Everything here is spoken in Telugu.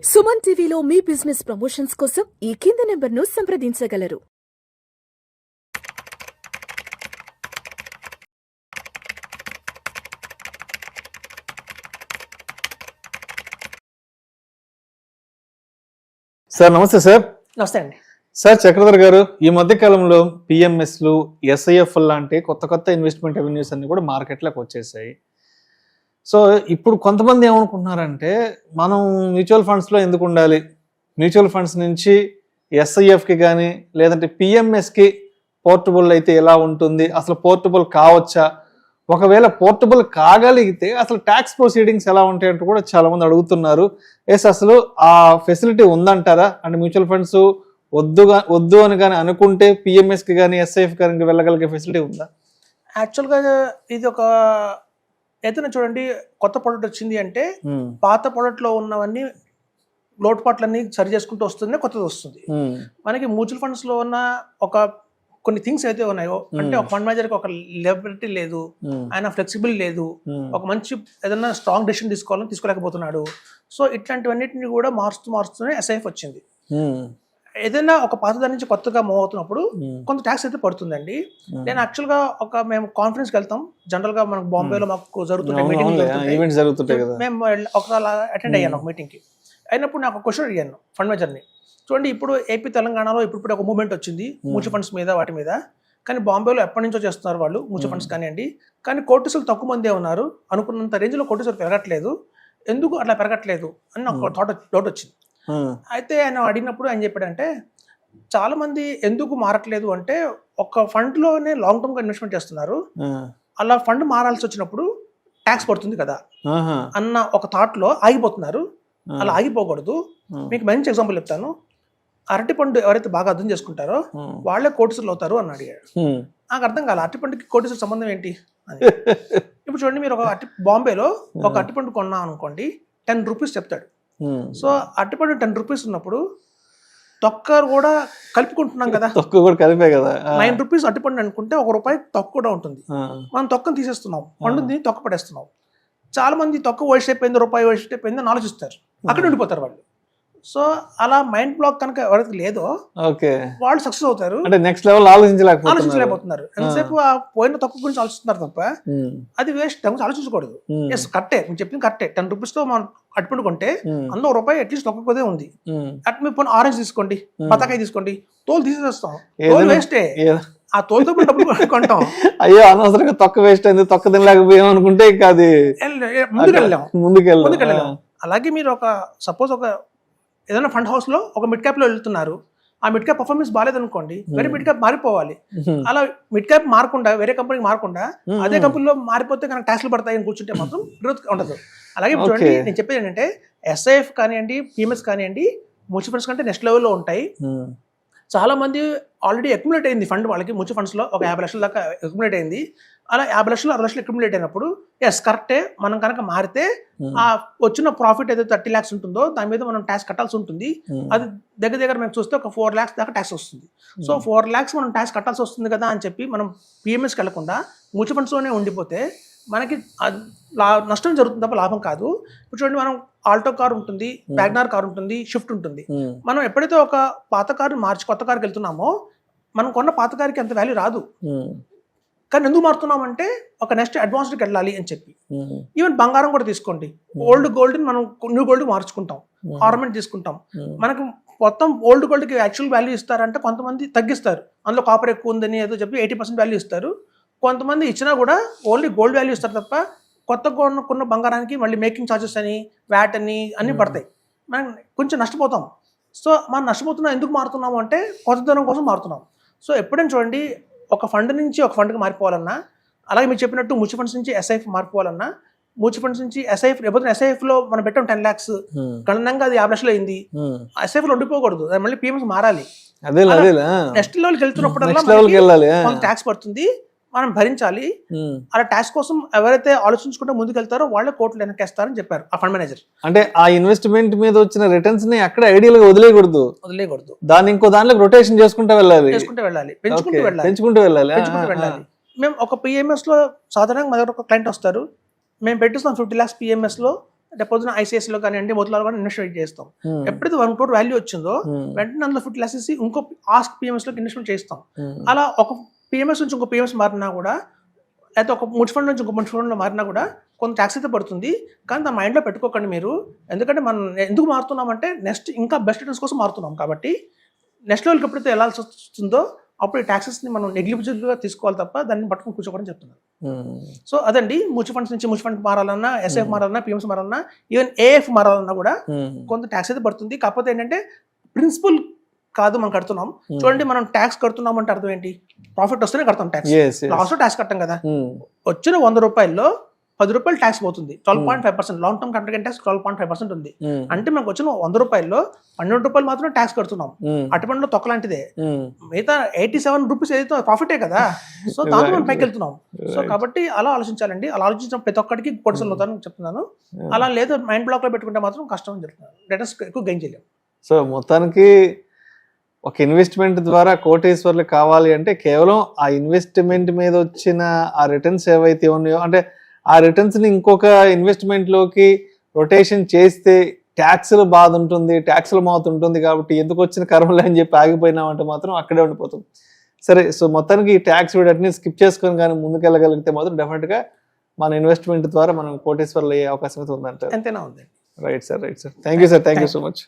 సుమన్ టీవీలో మీ బిజినెస్ ప్రమోషన్స్ కోసం ఈ కింది నెంబర్ను సంప్రదించగలరు. సార్ నమస్తే సార్. నమస్తే అండి. సార్ చక్రధర్ గారు, ఈ మధ్య కాలంలో పిఎంఎస్లు, ఎస్ఐఎఫ్ లాంటి కొత్త కొత్త ఇన్వెస్ట్మెంట్ అవెన్యూస్ అన్ని కూడా మార్కెట్లోకి వచ్చేసాయి. సో ఇప్పుడు కొంతమంది ఏమనుకుంటున్నారంటే, మనం మ్యూచువల్ ఫండ్స్లో ఎందుకు ఉండాలి, మ్యూచువల్ ఫండ్స్ నుంచి ఎస్ఐఎఫ్కి కానీ లేదంటే పిఎంఎస్కి పోర్టబుల్ అయితే ఎలా ఉంటుంది, అసలు పోర్టబుల్ కావచ్చా, ఒకవేళ పోర్టబుల్ కాగలిగితే అసలు ట్యాక్స్ ప్రొసీడింగ్స్ ఎలా ఉంటాయంటూ కూడా చాలా మంది అడుగుతున్నారు. అసలు ఆ ఫెసిలిటీ ఉందంటారా? అంటే మ్యూచువల్ ఫండ్స్ వద్దు అని కానీ అనుకుంటే పిఎంఎస్కి కానీ ఎస్ఐఎఫ్ కానీ వెళ్ళగలిగే ఫెసిలిటీ ఉందా? యాక్చువల్గా ఇది ఒక ఏదైనా చూడండి, కొత్త ప్రోడక్ట్ వచ్చింది అంటే పాత ప్రోడక్ట్లో ఉన్నవన్నీ లోటుపాట్లన్నీ సరి చేసుకుంటూ వస్తుంది, కొత్తది వస్తుంది. మనకి మ్యూచువల్ ఫండ్స్ లో ఉన్న ఒక కొన్ని థింగ్స్ అయితే ఉన్నాయో, అంటే ఒక ఫండ్ మేనేజర్కి ఒక లెబిలిటీ లేదు, ఆయన ఫ్లెక్సిబుల్ లేదు, ఒక మంచి ఏదైనా స్ట్రాంగ్ డెసిషన్ తీసుకోలేకపోతున్నాడు. సో ఇట్లాంటివన్నిటిని కూడా మారుస్తూనే ఎస్ఐఎఫ్ వచ్చింది. ఏదైనా ఒక పాత దాని నుంచి కొత్తగా మూవ్ అవుతున్నప్పుడు కొంత ట్యాక్స్ అయితే పడుతుందండి. నేను యాక్చువల్గా మేము కాన్ఫరెన్స్కి వెళ్తాం, జనరల్ గా మనకు బాంబేలో మాకు జరుగుతుంటాయి మీటింగ్, మేము ఒకసారి అటెండ్ అయ్యాను ఒక మీటింగ్కి. అయినప్పుడు నాకు క్వశ్చన్ అడిగాను ఫండ్ మేనేజర్ని, చూడండి ఇప్పుడు ఏపీ తెలంగాణలో ఇప్పుడు ఒక మూవ్మెంట్ వచ్చింది మ్యూచువల్ ఫండ్స్ మీద వాటి మీద, కానీ బాంబేలో ఎప్పటి నుంచో చేస్తున్నారు వాళ్ళు మ్యూచువల్ ఫండ్స్ కానివ్వండి, కానీ కోర్టుసులు తక్కువ మందే ఉన్నారు, అనుకున్నంత రేంజ్లో కోర్టుసులు పెరగట్లేదు, ఎందుకు అట్లా పెరగట్లేదు అని నాకు డౌట్ వచ్చింది. అయితే ఆయన అడిగినప్పుడు ఆయన చెప్పాడంటే, చాలా మంది ఎందుకు మారట్లేదు అంటే, ఒక ఫండ్ లోనే లాంగ్ టర్మ్ గా ఇన్వెస్ట్మెంట్ చేస్తున్నారు, అలా ఫండ్ మారాల్సి వచ్చినప్పుడు ట్యాక్స్ పడుతుంది కదా అన్న ఒక థాట్ లో ఆగిపోతున్నారు. అలా ఆగిపోకూడదు. మీకు మంచి ఎగ్జాంపుల్ చెప్తాను. అరటిపండు ఎవరైతే బాగా అర్థం చేసుకుంటారో వాళ్ళే కోటీసులు అవుతారు అని అడిగాడు. నాకు అర్థం కాదు, అరటిపండుకి కోటీసుల సంబంధం ఏంటి అని. ఇప్పుడు చూడండి, మీరు బాంబేలో ఒక అరటిపండు కొన్నా అనుకోండి, 10 రూపీస్ చెప్తాడు. సో అరటిపండు 10 రూపీస్ ఉన్నప్పుడు తొక్క కూడా కలుపుకుంటున్నాం కదా, తొక్క కూడా కలిపే కదా. 9 రూపీస్ అరటిపండు అనుకుంటే 1 రూపాయి తొక్క కూడా ఉంటుంది. మనం తొక్కను తీసేస్తున్నాం, పండుని తొక్క పడేస్తున్నాం. చాలా మంది తొక్క వేస్ట్ అయిపోయింది, రూపాయి వేస్ట్ అయిపోయింది అని ఆలోచిస్తారు, అక్కడ ఉండిపోతారు వాళ్ళు. సో అలా మైండ్ బ్లాక్ కనుక ఎవరికి లేదో వాళ్ళు సక్సెస్ అవుతారు, అంటే నెక్స్ట్ లెవెల్ ఆలోచించలేకపోతున్నారు. ఎంతసేపు ఆ పోయిన తక్కువ గురించి ఆలోచిస్తున్నారు తప్ప అది వేస్ట్, దాని గురించి ఆలోచించకూడదు. ఎస్ కరెక్టే, మీరు చెప్పింది కరెక్టే. 10 రూపీస్ తో మనం అట్టుపండు కొంటే అందులో 1 రూపాయి అట్లీస్ట్ తక్కువదే ఉంది. అటు మీరు పోయిన ఆరెంజ్ తీసుకోండి, బతాకాయ తీసుకోండి, తోలు తీసేస్తాం, తోలు వేస్టే, ఆ తోలుతో డబ్బులు కొంటాం. అయ్యో అనవసరంగా తొక్క వేస్ట్ అయింది, తొక్క తినలేకపోయాం అనుకుంటే ఇంకా అది ముందుకెళ్ళాం. అలాగే మీరు సపోజ్ ఏదైనా ఫండ్ హౌస్ లో ఒక మిడ్ క్యాప్ లో వెళ్తున్నారు, ఆ మిడ్ క్యాప్ పర్ఫార్మెన్స్ బాగాలేదనుకోండి, వేరే మిడ్ క్యాప్ మారిపోవాలి. అలా మిడ్ క్యాప్ మారకుండా వేరే కంపెనీకి మారకుండా అదే కంపెనీలో మారిపోతే కనుక ట్యాక్స్లు పడతాయని కూర్చుంటే మాత్రం గ్రోత్ ఉండదు. అలాగే చూడండి, నేను చెప్పేది ఏంటంటే, ఎస్ఐఎఫ్ కానివ్వండి, పిఎంఎస్ కానివ్వండి, మ్యూచువల్ ఫండ్స్ కంటే నెక్స్ట్ లెవెల్లో ఉంటాయి. చాలా మంది ఆల్రెడీ అక్యుములేట్ అయింది ఫండ్, వాళ్ళకి మ్యూచువల్ ఫండ్స్ లో ఒక 50 లక్షల దాకా అక్యుములేట్ అయింది. అలా 50 లక్షలు 60 లక్షలు అక్యుములేట్ అయినప్పుడు ఎస్ కరెక్టే, మనం కనుక మారితే ఆ వచ్చిన ప్రాఫిట్ ఏదైతే 30 lakhs ఉంటుందో దాని మీద మనం ట్యాక్స్ కట్టాల్సి ఉంటుంది. అది దగ్గర మేము చూస్తే ఒక 4 lakhs దాకా ట్యాక్స్ వస్తుంది. సో 4 lakhs మనం ట్యాక్స్ కట్టాల్సి వస్తుంది కదా అని చెప్పి మనం పిఎంఎస్కి వెళ్లకుండా మ్యూచువల్ ఫండ్స్ లోనే ఉండిపోతే మనకి నష్టం జరుగుతుంది తప్ప లాభం కాదు. ఇప్పుడు చూడండి, మనం ఆల్టో కార్ ఉంటుంది, వ్యాగనార్ కార్ ఉంటుంది, షిఫ్ట్ ఉంటుంది. మనం ఎప్పుడైతే ఒక పాత కారు మార్చి కొత్త కారుకి వెళ్తున్నామో మనం కొన్న పాత కారుకి అంత వాల్యూ రాదు. కానీ ఎందుకు మారుతున్నామంటే ఒక నెక్స్ట్ అడ్వాన్స్డ్కి వెళ్ళాలి అని చెప్పి. ఈవెన్ బంగారం కూడా తీసుకోండి, ఓల్డ్ గోల్డ్ మనం న్యూ గోల్డ్ మార్చుకుంటాం, ఆర్నమెంట్ తీసుకుంటాం. మనకు మొత్తం ఓల్డ్ గోల్డ్కి యాక్చువల్ వాల్యూ ఇస్తారంటే కొంతమంది తగ్గిస్తారు, అందులో కాపర్ ఎక్కువ ఉందని ఏదో చెప్పి 80% వాల్యూ ఇస్తారు. కొంతమంది ఇచ్చినా కూడా ఓన్లీ గోల్డ్ వాల్యూ ఇస్తారు తప్ప కొత్త కొన్న బంగారానికి మళ్ళీ మేకింగ్ ఛార్జెస్ అని, వ్యాట్ అని అన్నీ పడతాయి. మనం కొంచెం నష్టపోతాం. సో మనం నష్టపోతున్నాం ఎందుకు మారుతున్నాము అంటే కొత్తదనం కోసం మారుతున్నాం. సో ఎప్పుడైనా చూడండి, ఒక ఫండ్ నుంచి ఒక ఫండ్కి మారిపోవాలన్నా, అలాగే మీరు చెప్పినట్టు మ్యూచువల్ ఫండ్స్ నుంచి ఎస్ఐఎఫ్ మారిపోవాలన్నా, మ్యూచువల్ ఫండ్స్ నుంచి ఎస్ఐఎఫ్ లో మనం పెట్టాం 10 lakhs, గణనంగా అది 50 లక్షలు అయింది. ఎస్ఐఎఫ్ లో ఉండిపోకూడదు, మళ్ళీ పిఎంఎస్ మారాలి. నెక్స్ట్ లెవెల్కి వెళ్తున్నప్పుడు ట్యాక్స్ పడుతుంది, మనం భరించాలి. అలా ట్యాక్స్ కోసం ఎవరైతే ఆలోచించుకుంటే ముందుకెళ్తారో వాళ్ళే కోట్లు వెనకేస్తారని చెప్పారు ఆ ఫండ్ మేనేజర్. అంటే ఆ ఇన్వెస్ట్మెంట్ మీద వచ్చిన రిటర్న్స్ ని అక్కడ ఐడియల్ గా వదిలేయకూడదు, దాన్ని ఇంకో దాంట్లో రొటేషన్ చేసుకుంటూ వెళ్ళాలి, పెంచుకుంటూ వెళ్ళాలి. మేము ఒక పిఎంఎస్ లో సాధారణంగా మా దగ్గర ఒక క్లయింట్ వస్తారు, మేము పెట్టిస్తాం 50 lakhs పిఎంఎస్ లో, రేపు పొద్దున ICICI లో కానివ్వండి మొదలలో కానీ ఇన్వెస్ట్మెంట్ చేస్తాం. ఎప్పుడైతే 1 crore వాల్యూ వచ్చిందో వెంటనే అందులో 50 lakhs వేసి ఇంకో ఆస్క్ PMS లోకి ఇన్వెస్ట్మెంట్ చేస్తాం. అలా ఒక PMS నుంచి ఇంకో PMS మారినా కూడా, లేకపోతే ఒక మ్యూచువల్ ఫండ్ నుంచి ఇంకో మ్యూచువల్ ఫండ్లో మారినా కూడా కొంత ట్యాక్స్ అయితే పడుతుంది. కానీ దాని మైండ్లో పెట్టుకోకండి మీరు. ఎందుకంటే మనం ఎందుకు మారుతున్నామంటే నెక్స్ట్ ఇంకా బెస్ట్ రిటర్న్స్ కోసం మారుతున్నాం. కాబట్టి నెక్స్ట్ లెవెల్కి ఎప్పుడైతే వెళ్ళాల్సి వస్తుందో అప్పుడు ఈ ట్యాక్సెస్ని మనం నెగ్లిజిబుల్గా తీసుకోవాలి తప్ప దాన్ని పట్టుకుని కూర్చోకూడదని చెప్తున్నాను. సో అదండి, మ్యూచువల్ ఫండ్స్ నుంచి మ్యూచువల్ ఫండ్ మారాలన్నా, SIF మారాలన్నా, PMS మారాలన్నా, ఈవెన్ AIF మారాలన్నా కూడా కొంత ట్యాక్స్ అయితే పడుతుంది. కాకపోతే ఏంటంటే ప్రిన్సిపల్ కాదు మనం కడుతున్నాం. చూడండి, మనం ట్యాక్స్ కడుతున్నాం అంటే అర్థం ఏంటి? ప్రాఫిట్ వస్తేనే కడతాం ట్యాక్స్, లాస్ లో ట్యాక్స్ కట్టాం కదా. వచ్చిన 100 రూపాయల్లో 10 రూపాయలు ట్యాక్స్ పోతుంది, 12.5%. లాంగ్ టర్మ్ కంట్రిబ్యూషన్ ట్యాక్స్ 12.5% ఉంది. అంటే మనకు వచ్చిన 100 రూపాయల్లో 12 రూపాయలు మాత్రమే ట్యాక్స్ కడుతున్నాం. అటుపండిలో తొక్కలాంటిదే. మిగతా 87 రూపీస్ ఏదైతే ప్రాఫిటే కదా. సో దాంతో మనం పైకి వెళ్తున్నాం. సో కాబట్టి అలా ఆలోచించాలండి. అలా ఆలోచించిన ప్రతి ఒక్కడికి పొడిసలు అవుతారని చెప్తున్నాను. అలా లేదు మైండ్ బ్లాక్ లో పెట్టుకుంటే మాత్రం కష్టం అని చెప్తున్నాను. రిటర్న్స్ ఎక్కువ గెయిన్ చేయలేము. సో మొత్తానికి ఒక ఇన్వెస్ట్మెంట్ ద్వారా కోటేశ్వర్లు కావాలి అంటే కేవలం ఆ ఇన్వెస్ట్మెంట్ మీద వచ్చిన ఆ రిటర్న్స్ ఏవైతే ఉన్నాయో, అంటే ఆ రిటర్న్స్ ని ఇంకొక ఇన్వెస్ట్మెంట్ లోకి రొటేషన్ చేస్తే ట్యాక్స్ల బాధ ఉంటుంది, ట్యాక్స్ల మౌత్ ఉంటుంది. కాబట్టి ఎందుకు వచ్చిన కర్మలే అని చెప్పి ఆగిపోయినామంటే మాత్రం అక్కడే ఉండిపోతుంది. సరే, సో మొత్తానికి ఈ ట్యాక్స్ వీటన్ని స్కిప్ చేసుకొని కానీ ముందుకెళ్ళగలిగితే మాత్రం డెఫినెట్ గా మన ఇన్వెస్ట్మెంట్ ద్వారా మనం కోటేశ్వర్లు అయ్యే అవకాశం అయితే ఉందంట. ఎంతైనా ఉంది. Right sir, right sir. Thank you sir, thank you so much.